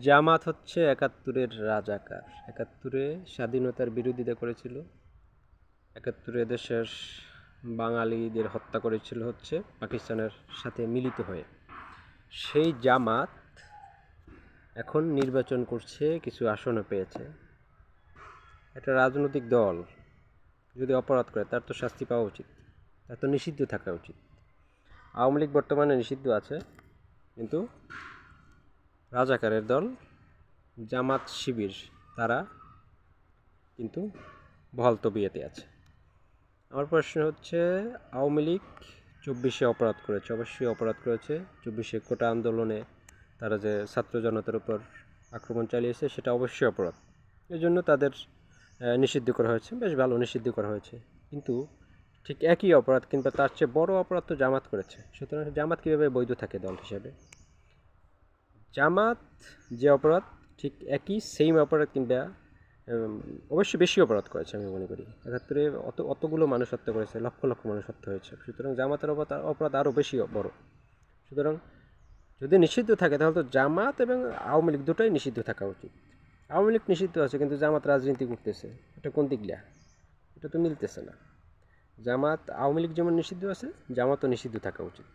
জামাত হচ্ছে একাত্তরের রাজাকার। একাত্তরে স্বাধীনতার বিরোধিতা করেছিল। একাত্তরে দেশের বাঙালিদের হত্যা করেছিল হচ্ছে পাকিস্তানের সাথে মিলিত হয়ে। সেই জামাত এখন নির্বাচন করছে, কিছু আসনও পেয়েছে। একটা রাজনৈতিক দল যদি অপরাধ করে তার তো শাস্তি পাওয়া উচিত, তার তো নিষিদ্ধ থাকা উচিত। আওয়ামী লীগ বর্তমানে নিষিদ্ধ আছে, কিন্তু রাজাকারের দল জামাত শিবির তারা কিন্তু বহাল তবিয়তে আছে। আমার প্রশ্ন হচ্ছে, আওয়ামী লীগ 24-এ অপরাধ করেছে, অবশ্যই অপরাধ করেছে। 24-এ কোটা আন্দোলনে তারা যে ছাত্র জনতার উপর আক্রমণ চালিয়েছে সেটা অবশ্যই অপরাধ। এই জন্য তাদের নিষিদ্ধ করা হয়েছে, বেশ ভালো নিষিদ্ধ করা হয়েছে। কিন্তু ঠিক একই অপরাধ কিংবা তার চেয়ে বড় অপরাধ তো জামাত করেছে। সুতরাং জামাত কীভাবে বৈধ থাকে দল হিসেবে? জামাত যে অপরাধ ঠিক একই সেম অপরাধ কিংবা অবশ্যই বেশি অপরাধ করেছে আমি মনে করি। একাত্তরে অতগুলো মানুষ হত্যা করেছে, লক্ষ লক্ষ মানুষ হত্যা হয়েছে। সুতরাং জামাতের অপরাধ আরও বেশি বড়। সুতরাং যদি নিষিদ্ধ থাকে তাহলে তো জামাত এবং আওয়ামী লীগ দুটোই নিষিদ্ধ থাকা উচিত। আওয়ামী লীগ নিষিদ্ধ আছে কিন্তু জামাত রাজনীতি করতেছে, এটা কোন দিকলা? এটা তো মিলতেছে না। জামাত আওয়ামী লীগ যেমন নিষিদ্ধ আছে, জামাতও নিষিদ্ধ থাকা উচিত।